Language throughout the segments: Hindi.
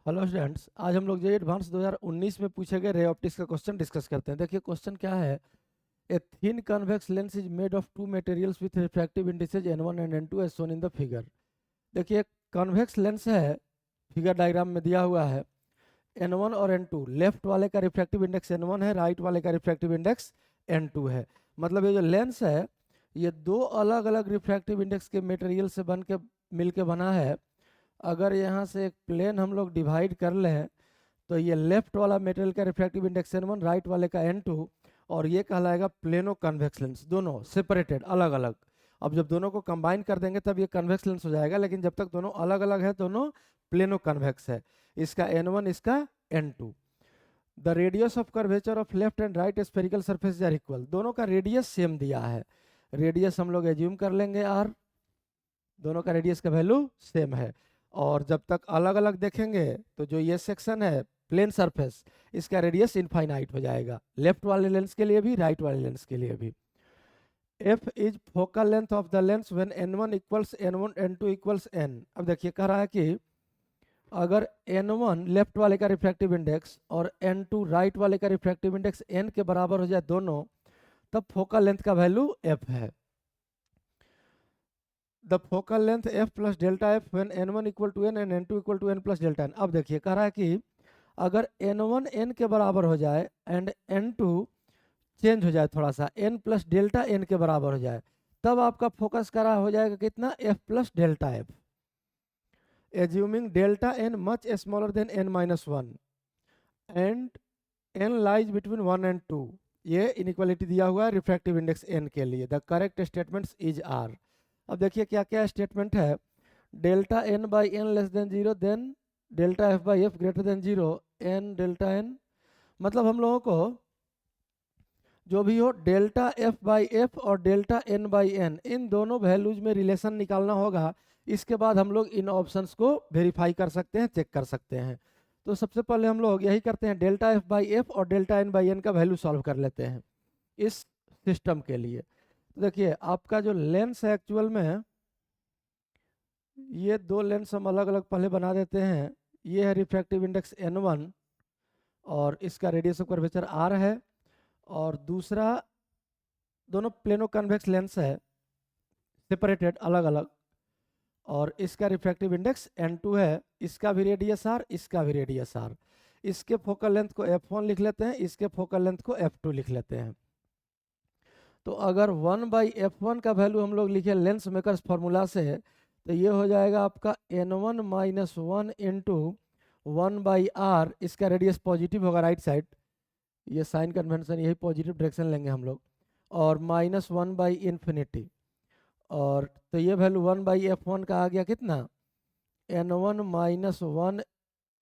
हेलो स्टूडेंट्स, आज हम लोग जो एडवांस 2019 में पूछे गए रे ऑप्टिक्स का क्वेश्चन डिस्कस करते हैं। देखिए क्वेश्चन क्या है। A thin convex lens is made of two materials with refractive indices n1 and n2 as shown in the figure. देखिए कन्वेक्स लेंस है, फिगर डायग्राम में दिया हुआ है। n1 और n2, लेफ्ट वाले का रिफ्रैक्टिव इंडेक्स n1 है, राइट वाले का रिफ्रैक्टिव इंडेक्स n2 है। मतलब ये जो लेंस है ये दो अलग अलग रिफ्रैक्टिव इंडेक्स के मटेरियल से बन के मिल के बना है। अगर यहाँ से एक प्लेन हम लोग डिवाइड कर लें तो ये लेफ्ट वाला मटेरियल का रिफ्रैक्टिव इंडेक्स n1, राइट वाले का n2, और ये कहलाएगा प्लेनो कन्वेक्स लेंस। दोनों सेपरेटेड, अलग अलग। अब जब दोनों को कंबाइन कर देंगे तब ये कन्वेक्स लेंस हो जाएगा, लेकिन जब तक दोनों अलग अलग है दोनों प्लेनो कन्वेक्स है। इसका n1, इसका n2। The radius of curvature of left and right spherical surface are equal. दोनों का रेडियस सेम दिया है। रेडियस हम लोग एज्यूम कर लेंगे r, दोनों का रेडियस का वैल्यू सेम है। और जब तक अलग अलग देखेंगे तो जो ये सेक्शन है प्लेन सरफेस, इसका रेडियस इनफाइनाइट हो जाएगा, लेफ्ट वाले लेंस के लिए भी राइट वाले लेंस के लिए भी। f is focal length of the lens when n1 equals n1 n2 equals n। अब देखिए कह रहा है कि अगर n1 लेफ्ट वाले का रिफ्रैक्टिव इंडेक्स और n2 राइट वाले का रिफ्रैक्टिव इंडेक्स n के बराबर हो जाए दोनों, तब फोकल लेंथ का वैल्यू f है। The focal length f plus delta f when n1 equal to n and n2 equal to n plus delta n। अब देखिए कह रहा है कि अगर n1 n के बराबर हो जाए एंड n2 चेंज हो जाए थोड़ा सा, n प्लस डेल्टा n के बराबर हो जाए, तब आपका फोकस करा हो जाएगा कितना, f plus delta F. Assuming delta n much smaller than n minus one and n lies between 1 and 2। ये इनइक्वालिटी दिया हुआ है रिफ्रैक्टिव इंडेक्स n के लिए। The correct statements is are. अब देखिए क्या क्या स्टेटमेंट है। Delta n by N less than zero, then delta F by F greater than zero, n delta n. मतलब हम लोगों को जो भी हो डेल्टा एफ बाई एफ और डेल्टा एन बाई एन, इन दोनों वैल्यूज में रिलेशन निकालना होगा। इसके बाद हम लोग इन ऑप्शंस को वेरीफाई कर सकते हैं, चेक कर सकते हैं। तो सबसे पहले हम लोग यही करते हैं, डेल्टा एफ बाई एफ और डेल्टा एन बाई एन का वैल्यू सॉल्व कर लेते हैं इस सिस्टम के लिए। तो देखिए आपका जो लेंस है एक्चुअल में, ये दो लेंस हम अलग अलग पहले बना देते हैं। ये है रिफ्रैक्टिव इंडेक्स n1 और इसका रेडियस ऑफ कर्वेचर r है, और दूसरा दोनों प्लेनो कन्वेक्स लेंस है, सेपरेटेड अलग अलग, और इसका रिफ्रैक्टिव इंडेक्स n2 है। इसका भी रेडियस r, इसका भी रेडियस r। इसके फोकल लेंथ को f1 लिख लेते हैं, इसके फोकल लेंथ को f2 लिख लेते हैं। तो अगर 1/f1 का वैल्यू हम लोग लिखे लेंस मेकर्स फॉर्मूला से, तो ये हो जाएगा आपका n1 minus one into 1/r। इसका रेडियस पॉजिटिव होगा राइट साइड, ये साइन कन्वेंशन, यही पॉजिटिव डायरेक्शन लेंगे हम लोग, और माइनस 1/इंफिनिटी। और तो ये वैल्यू 1/f1 का आ गया कितना, n1 minus one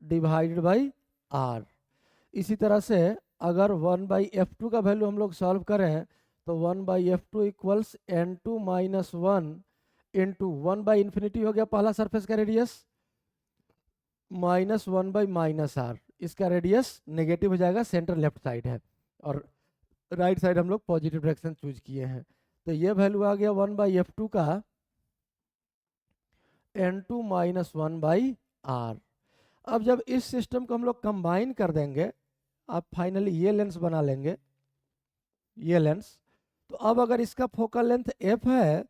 divided by r। इसी तरह से अगर 1/f2 का वैल्यू हम लोग सॉल्व करें तो 1/f2 equals n2 minus one into 1/इंफिनिटी हो गया पहला सरफेस का रेडियस, माइनस 1/-r। इसका रेडियस नेगेटिव हो जाएगा, सेंटर लेफ्ट साइड है, और राइट साइड हम लोग पॉजिटिव डायरेक्शन चूज किए हैं। तो ये वैल्यू आ गया 1/f2 का n2 माइनस 1/r। अब जब इस सिस्टम को हम लोग कंबाइन कर देंगे, आप फाइनली ये लेंस बना लेंगे, ये लेंस। तो अब अगर इसका फोकल लेंथ f है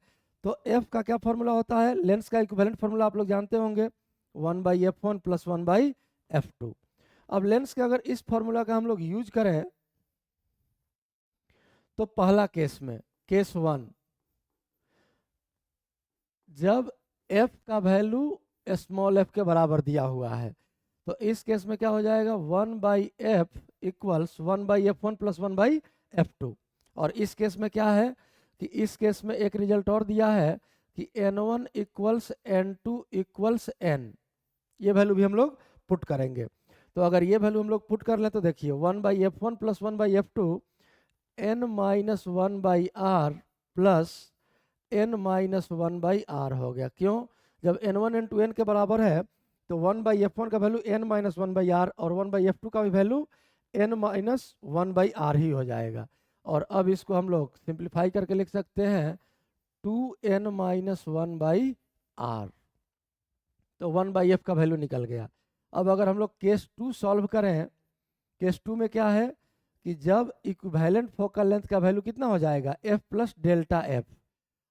तो f का क्या फॉर्मूला होता है, लेंस का इक्विवेलेंट फॉर्मूला आप लोग जानते होंगे, 1/f1 प्लस 1/f2। अब लेंस के अगर इस फॉर्मूला का हम लोग यूज करें तो पहला केस में, केस 1, जब f का वैल्यू स्मॉल f के बराबर दिया हुआ है, तो इस केस में क्या हो जाएगा, 1/f equals 1/f1 plus 1/f2। और इस केस में क्या है कि इस केस में एक रिजल्ट और दिया है कि n1 equals n2 equals n। ये वैल्यू भी हम लोग पुट करेंगे। तो अगर ये वैल्यू हम लोग पुट कर लें तो देखिए 1/f1 plus 1/f2 n minus 1/r plus n minus 1/r हो गया। क्यों, जब n1 n2 n के बराबर है तो 1/f1 का वैल्यू n माइनस 1/r और 1/f2 का भी वैल्यू n माइनस 1/r ही हो जाएगा। और अब इसको हम लोग सिंप्लीफाई करके लिख सकते हैं 2n माइनस 1/r। तो 1/f का वैल्यू निकल गया। अब अगर हम लोग केस 2 सॉल्व करें, केस 2 में क्या है कि जब इक्विवेलेंट फोकल लेंथ का वैल्यू कितना हो जाएगा, एफ प्लस डेल्टा एफ,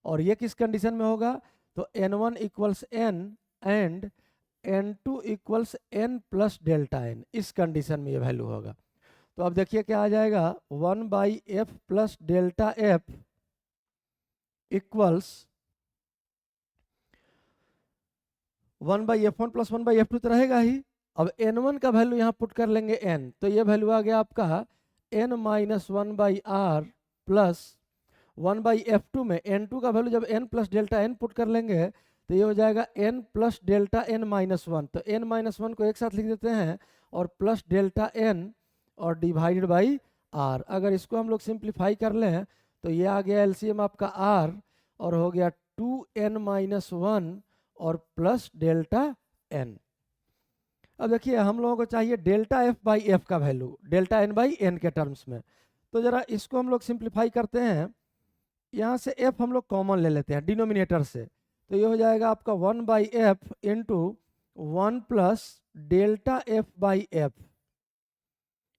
और ये किस कंडीशन में होगा, तो n1 equals n and n2 equals n plus delta n, इस कंडीशन में ये वैल्यू होगा। तो अब देखिए क्या आ जाएगा, 1/f plus delta F equals 1/f1 plus 1/f2 तो रहेगा ही। अब n1 का वैल्यू यहाँ पुट कर लेंगे n, तो ये वैल्यू आ गया आपका n minus 1/r plus 1/f2 में n2 का वैल्यू जब n plus delta n put कर लेंगे तो ये हो जाएगा n plus delta n minus 1, तो n माइनस 1 को एक साथ लिख देते हैं और प्लस डेल्टा n और डिवाइडेड बाई r। अगर इसको हम लोग सिंप्लीफाई कर लें तो ये आ गया एलसीएम आपका r और हो गया 2n माइनस 1 और प्लस डेल्टा n। अब देखिए हम लोगों को चाहिए डेल्टा f बाई एफ का value delta n by n के टर्म्स में, तो जरा इसको हम लोग सिंप्लीफाई करते हैं। यहाँ से f हम लोग कॉमन ले लेते हैं डिनोमिनेटर से, तो ये हो जाएगा आपका 1/f into 1 plus delta f by F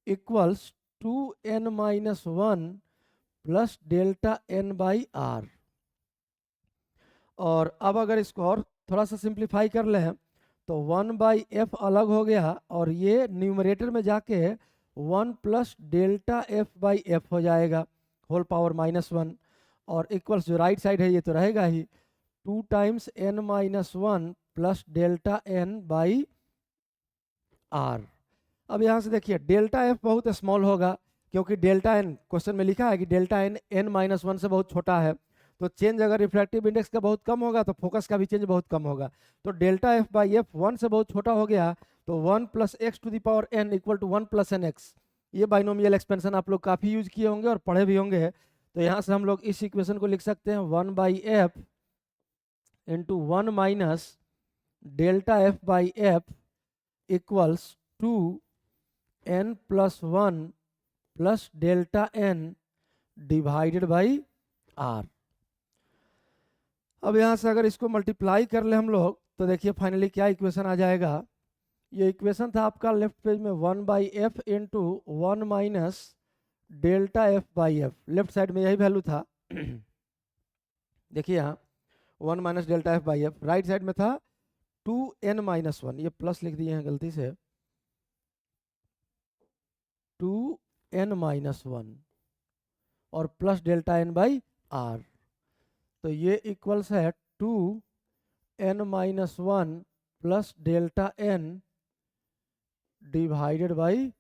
equals 2n minus 1 plus delta n by r। और अब अगर इसको और थोड़ा सा सिंप्लीफाई कर लें तो 1/f अलग हो गया और ये न्यूमरेटर में जाके 1 plus delta f by F हो जाएगा होल पावर -1, और इक्वल्स जो राइट साइड है ये तो रहेगा ही 2 times n minus 1 plus delta n by r। अब यहाँ से देखिए डेल्टा f बहुत स्मॉल होगा क्योंकि डेल्टा n क्वेश्चन में लिखा है कि डेल्टा n n माइनस 1 से बहुत छोटा है, तो चेंज अगर रिफ्रैक्टिव इंडेक्स का बहुत कम होगा तो फोकस का भी चेंज बहुत कम होगा। तो डेल्टा एफ बाई एफ 1 से बहुत छोटा हो गया, तो 1 plus x to the power n equal to 1 plus n x. ये बाइनोमियल एक्सपेंशन आप लोग काफ़ी यूज किए होंगे और पढ़े भी होंगे। तो यहाँ से हम लोग इस इक्वेशन को लिख सकते हैं 1/f into 1 minus delta F by F equals 2n plus 1 plus delta n divided by r। अब यहाँ से अगर इसको मल्टीप्लाई कर ले हम लोग तो देखिए फाइनली क्या इक्वेशन आ जाएगा। ये इक्वेशन था आपका लेफ्ट पेज में 1/f into 1 minus delta F by F, left side में यही वैल्यू था देखिए यहाँ 1 minus delta F by F, right side में था 2n माइनस 1, ये प्लस लिख दिए हैं गलती से, 2n माइनस 1 और plus delta n by r, तो ये इक्वल्स है 2n minus 1 plus delta n divided by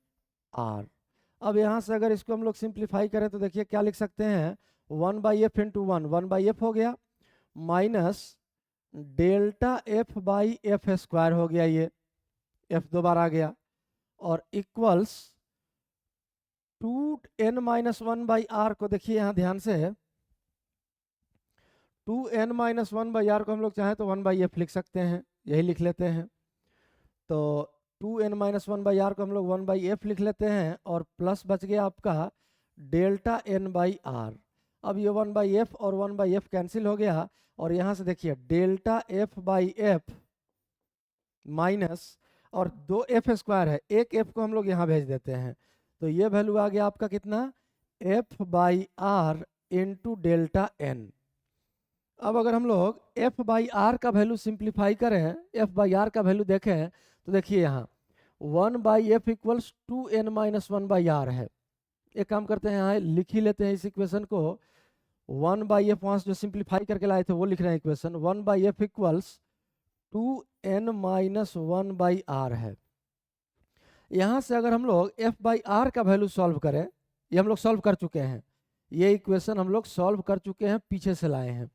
r। अब यहाँ से अगर इसको हम लोग सिंप्लीफाई करें तो देखिए क्या लिख सकते हैं, 1/f इंटू 1/f हो गया minus delta f by F square हो गया, ये f दो बार आ गया, और equals 2n minus 1 by are को देखिए यहाँ ध्यान से 2n माइनस 1 बाई आर को हम लोग चाहें तो 1/f लिख सकते हैं, यही लिख लेते हैं। तो 2n माइनस 1 बाई आर को हम लोग 1/f लिख लेते हैं और प्लस बच गया आपका डेल्टा n बाई आर। अब ये 1/f और 1/f कैंसिल हो गया और यहाँ से देखिए delta f by F minus और 2f स्क्वायर है, एक f को हम लोग यहाँ भेज देते हैं, तो ये वैल्यू आ गया आपका कितना, f by r into delta n। अब अगर हम लोग f बाई आर का वैल्यू सिंप्लीफाई करें, f बाई आर का वैल्यू देखें तो देखिए यहाँ 1/f equals 2n minus 1 by r है। एक काम करते हैं यहाँ लिख ही लेते हैं इस इक्वेशन को, 1/f वहाँ से जो सिंप्लीफाई करके लाए थे वो लिख रहे हैं equation, 1/f equals 2n minus 1 by r है। यहाँ से अगर हम लोग f बाई आर का वैल्यू सॉल्व करें, ये हम लोग सॉल्व कर चुके हैं, ये इक्वेशन हम लोग सॉल्व कर चुके हैं, पीछे से लाए हैं,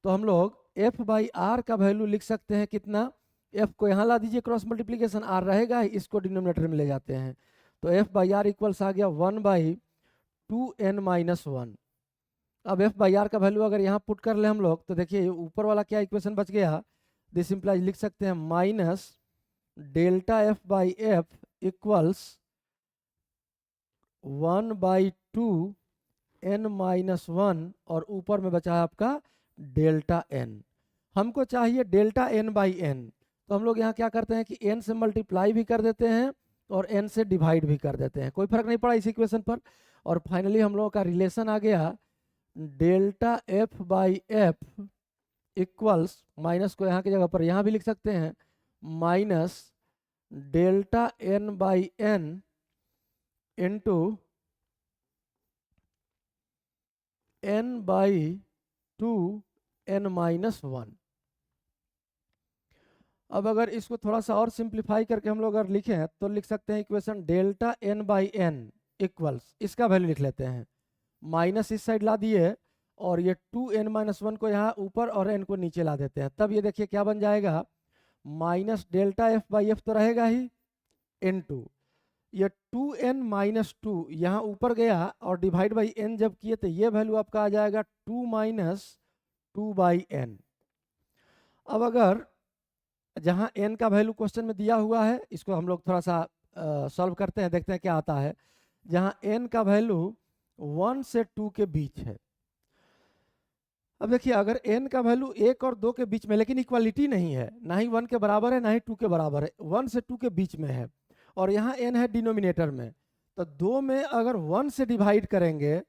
तो हम लोग f बाई आर का वैल्यू लिख सकते हैं कितना, f को यहाँ ला दीजिए क्रॉस मल्टीप्लीकेशन, r रहेगा इसको डिनोमिनेटर में ले जाते हैं, तो f बाई आर इक्वल्स आ गया 1/2n माइनस 1। अब f बाई आर का वैल्यू अगर यहाँ पुट कर ले हम लोग तो देखिए ऊपर वाला क्या इक्वेशन बच गया, दिस इंप्लाइज लिख सकते हैं minus delta f by F equals 1/2n minus 1 और ऊपर में बचा है आपका डेल्टा n। हमको चाहिए डेल्टा n बाई n, तो हम लोग यहाँ क्या करते हैं कि n से मल्टीप्लाई भी कर देते हैं और n से डिवाइड भी कर देते हैं, कोई फर्क नहीं पड़ा इस इक्वेशन पर। और फाइनली हम लोगों का रिलेशन आ गया delta F by F equals, minus को यहाँ की जगह पर यहाँ भी लिख सकते हैं, minus delta N by n into n by 2n-1। अब अगर इसको थोड़ा सा और सिंप्लीफाई करके हम लोग अगर लिखें तो लिख सकते हैं equation delta N by N equals, इसका वैल्यू लिख लेते हैं, माइनस इस साइड ला दिए और ये 2n-1 को यहाँ ऊपर और n को नीचे ला देते हैं। तब ये देखिए क्या बन जाएगा, minus delta F by F तो रहेगा ही, इनटू ये 2n-2 यहाँ ऊपर गया और डिवाइड बाई n जब किए तो ये वैल्यू आपका आ जाएगा 2-2/n। अब अगर जहाँ n का वैल्यू क्वेश्चन में दिया हुआ है, इसको हम लोग थोड़ा सा सॉल्व करते हैं, देखते हैं क्या आता है। जहाँ n का वैल्यू 1 से 2 के बीच है, अब देखिए अगर n का वैल्यू 1 और 2 के बीच में, लेकिन इक्वालिटी नहीं है, ना ही 1 के बराबर है ना ही 2 के बराबर है, 1 से 2 के बीच में है, और यहाँ n है डिनोमिनेटर में, तो 2 में अगर 1 से डिवाइड करेंगे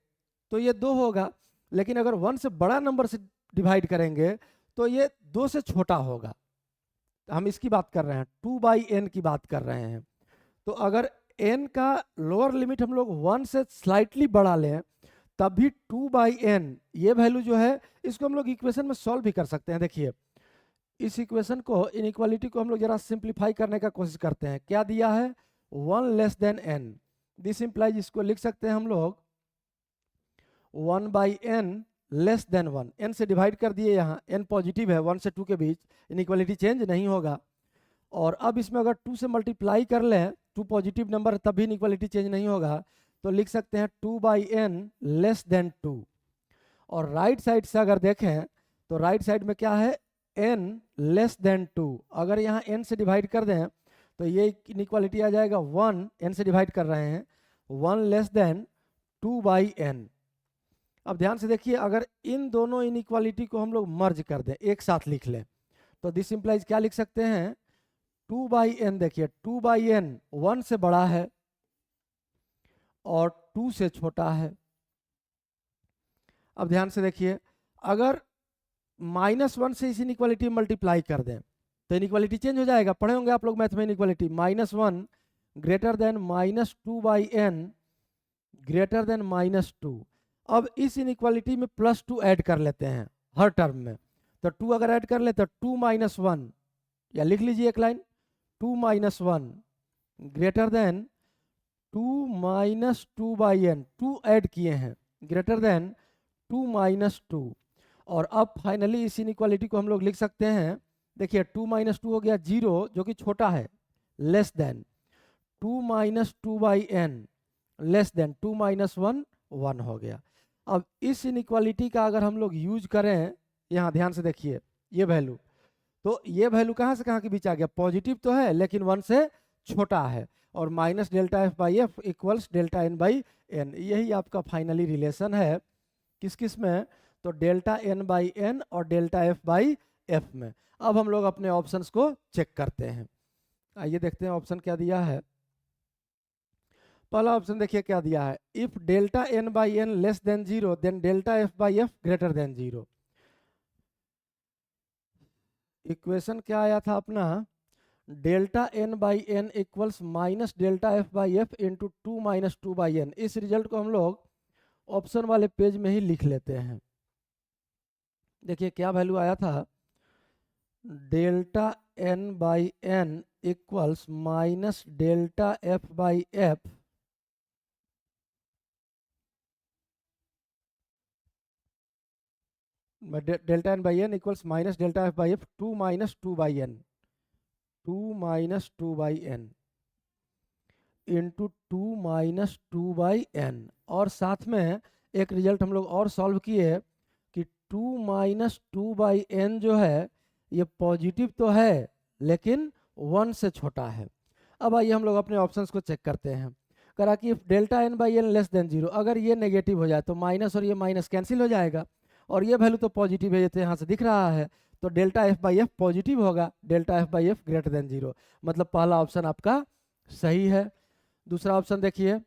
तो ये 2 होगा, लेकिन अगर 1 से बड़ा नंबर से डिवाइड करेंगे तो ये 2 से छोटा होगा। हम इसकी बात कर रहे हैं, 2/n की बात कर रहे हैं। तो अगर n का लोअर लिमिट हम लोग 1 से स्लाइटली बढ़ा लें तब भी 2/n ये वैल्यू जो है, इसको हम लोग इक्वेशन में सॉल्व भी कर सकते हैं। देखिए इस इक्वेशन को, इनइक्वालिटी को हम लोग जरा सिंप्लीफाई करने का कोशिश करते हैं। क्या दिया है, 1 less than n, this implies, इसको लिख सकते हैं हम लोग 1/n लेस देन 1, n से डिवाइड कर दिए, यहाँ n पॉजिटिव है, 1 से 2 के बीच इनइक्वालिटी चेंज नहीं होगा। और अब इसमें अगर 2 से मल्टीप्लाई कर लें, 2 पॉजिटिव नंबर तब भी इनइक्वालिटी चेंज नहीं होगा, तो लिख सकते हैं 2/n लेस देन 2। और राइट साइड से अगर देखें तो राइट साइड में क्या है, n लेस देन 2, अगर यहाँ n से डिवाइड कर दें तो ये इनइक्वालिटी आ जाएगा 1, n से डिवाइड कर रहे हैं, 1 लेस देन 2/n। अब ध्यान से देखिए, अगर इन दोनों इनइक्वालिटी को हम लोग मर्ज कर दें, एक साथ लिख लें, तो दिस इंप्लाइज क्या लिख सकते हैं, 2/n, देखिए 2/n 1 से बड़ा है और 2 से छोटा है। अब ध्यान से देखिए, अगर -1 से इस इनइक्वालिटी मल्टीप्लाई कर दें तो इनइक्वालिटी चेंज हो जाएगा, पढ़े होंगे आप लोग मैथ में inequality, -1 greater than -2/n greater than -2। अब इस इनइक्वालिटी में +2 ऐड कर लेते हैं हर टर्म में, तो 2 अगर ऐड कर ले तो 2-1, या लिख लीजिए एक line, 2-1 greater than 2-2/n, 2 add किए हैं, ग्रेटर देन 2-2। और अब फाइनली इस इनइक्वालिटी को हम लोग लिख सकते हैं, देखिए 2-2 हो गया 0 जो कि छोटा है, less than 2-2/n less than 2-1 1 हो गया। अब इस इनइक्वालिटी का अगर हम लोग यूज करें, यहाँ ध्यान से देखिए ये वैल्यू, तो ये वैल्यू कहाँ से कहाँ के बीच आ गया, पॉजिटिव तो है लेकिन 1 से छोटा है, और minus delta F by F equals delta N by N, यही आपका फाइनली रिलेशन है किस किस में, तो डेल्टा एन बाई एन और डेल्टा एफ बाई एफ में। अब हम लोग अपने ऑप्शंस को चेक करते हैं, आइए देखते हैं ऑप्शन क्या दिया है। पहला ऑप्शन देखिए क्या दिया है, if delta N by N less than 0 then delta F by F greater than 0। Equation क्या आया था अपना, delta N by N equals minus delta F by F into 2-2/n। इस रिजल्ट को हम लोग ऑप्शन वाले पेज में ही लिख लेते हैं। देखिए क्या वैल्यू आया था, delta N by N equals minus delta F by F delta N by N equals minus delta F by F 2-2/n, 2-2/n into 2-2/n। और साथ में एक रिजल्ट हम लोग और सॉल्व किए कि 2-2/n जो है ये पॉजिटिव तो है लेकिन 1 से छोटा है। अब आइए हम लोग अपने ऑप्शंस को चेक करते हैं। करा कि delta N by N less than 0, अगर ये नेगेटिव हो जाए तो माइनस और ये माइनस कैंसिल हो जाएगा, और ये वैल्यू तो पॉजिटिव है, ये तो यहाँ से दिख रहा है, तो delta F by f positive होगा, delta F by F greater than 0, मतलब पहला ऑप्शन आपका सही है। दूसरा ऑप्शन देखिए,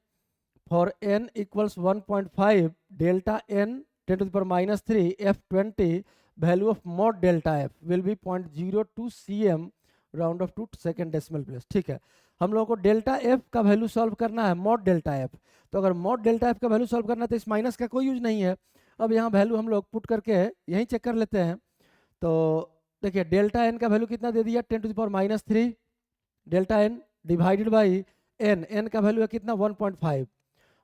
for n equals 1.5 delta n 10⁻³ f20 value of mod delta F will be 0.02 cm round off to second decimal place. ठीक है, हम लोगों को डेल्टा एफ का वैल्यू सॉल्व करना है मॉड डेल्टा एफ, तो अगर मॉड डेल्टा एफ का वैल्यू सॉल्व करना है तो इस माइनस का कोई यूज नहीं है। अब यहाँ वैल्यू हम लोग पुट करके यहीं चेक कर लेते हैं। तो देखिए डेल्टा एन का वैल्यू कितना दे दिया 10⁻³ delta N divided by N, N का वैल्यू है कितना 1.5,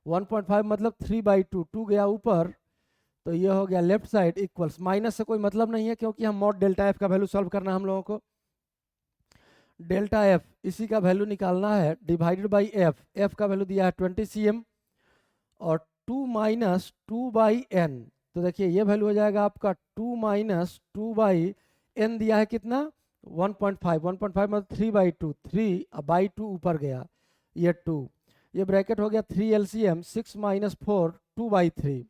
1.5 मतलब 3/2, 2 गया ऊपर तो ये हो गया लेफ्ट साइड इक्वल्स, माइनस से कोई मतलब नहीं है क्योंकि हम मॉड डेल्टा एफ का वैल्यू सॉल्व करना है हम लोगों को। डेल्टा एफ इसी का वैल्यू निकालना है डिवाइडेड बाई एफ, एफ का वैल्यू दिया है 20 cm और 2 माइनस 2/n, तो देखिए ये वैल्यू हो जाएगा आपका 2 माइनस 2/n दिया है कितना 1.5, 1.5 मतलब 3/2, 3/2 ऊपर गया ये 2, ये ब्रैकेट हो गया 3 LCM 6 माइनस 4 2/3।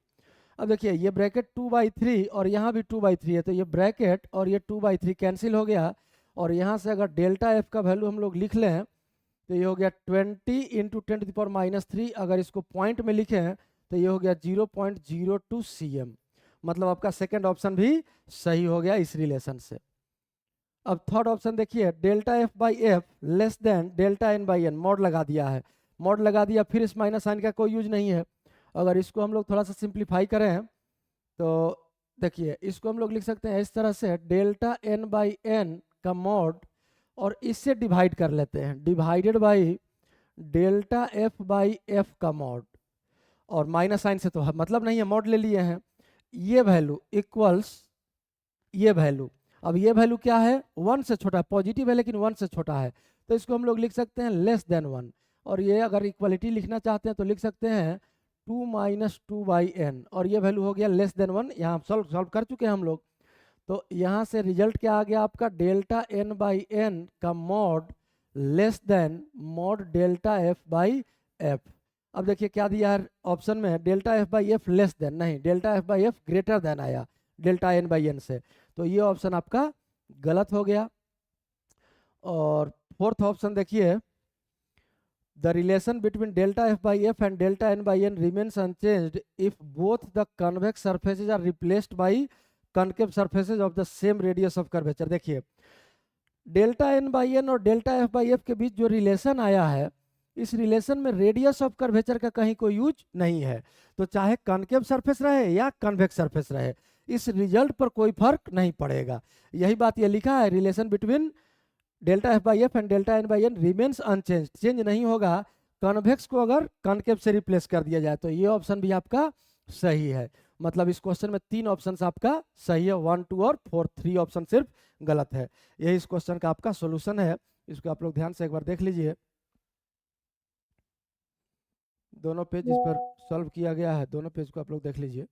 अब देखिए ये ब्रैकेट 2/3 और यहाँ भी 2/3 है, तो ये ब्रैकेट और ये 2/3 कैंसिल हो गया, और यहाँ से अगर डेल्टा एफ का वैल्यू हम लोग लिख लें तो ये हो गया 20 इंटू 10⁻³ अगर इसको पॉइंट में लिखें तो ये हो गया 0.02 cm, मतलब आपका सेकंड ऑप्शन भी सही हो गया इस रिलेशन से। अब थर्ड ऑप्शन देखिए, delta F by F less than delta N by N, mod लगा दिया है, मॉड लगा दिया फिर इस माइनस साइन का कोई यूज नहीं है। अगर इसको हम लोग थोड़ा सा सिंप्लीफाई करें तो देखिए इसको हम लोग लिख सकते हैं इस तरह से, डेल्टा एन बाई एन का मॉड और इससे डिवाइड कर लेते हैं, divided by delta F by F का मॉड, और माइनस साइन से तो मतलब नहीं है, मॉड ले लिए हैं, ये वैल्यू इक्वल्स ये वैल्यू। अब ये वैल्यू क्या है 1 से छोटा है, पॉजिटिव है लेकिन 1 से छोटा है, तो इसको हम लोग लिख सकते हैं लेस देन 1, और ये अगर इक्वलिटी लिखना चाहते हैं तो लिख सकते हैं 2 माइनस 2/n, और ये वैल्यू हो गया लेस देन 1, यहाँ सॉल्व कर चुके हैं हम लोग। तो यहाँ से रिजल्ट क्या आ गया आपका, डेल्टा एन बाई एन का mod less than mod delta F by f. अब देखिए क्या दिया है ऑप्शन में, delta F by F less than, नहीं delta F by F greater than आया डेल्टा एन बाई एन से, तो ये ऑप्शन आपका गलत हो गया। और फोर्थ ऑप्शन देखिए, the relation between delta F by F and delta N by N remains unchanged if both the convex surfaces are replaced by concave surfaces of the same radius of curvature. देखिए डेल्टा एन बाई एन और डेल्टा एफ बाई एफ के बीच जो रिलेशन आया है, इस रिलेशन में रेडियस ऑफ कर्वेचर का कहीं कोई यूज नहीं है, तो चाहे कॉनकेव सरफेस रहे या कन्वेक्स सरफेस रहे इस रिजल्ट पर कोई फर्क नहीं पड़ेगा। यही बात ये लिखा है, relation between delta F by F and delta N by N remains unchange, change नहीं होगा कॉन्वेक्स को अगर कॉनकेव से रिप्लेस कर दिया जाए, तो ये ऑप्शन भी आपका सही है। मतलब इस क्वेश्चन में 3 ऑप्शन आपका सही है, 1, 2 और 4, 3 ऑप्शन सिर्फ गलत है। यही इस क्वेश्चन का आपका सोल्यूशन है, इसको आप लोग ध्यान से एक बार देख लीजिए। दोनों पेज इस पर सॉल्व किया गया है, दोनों पेज को आप लोग देख लीजिए।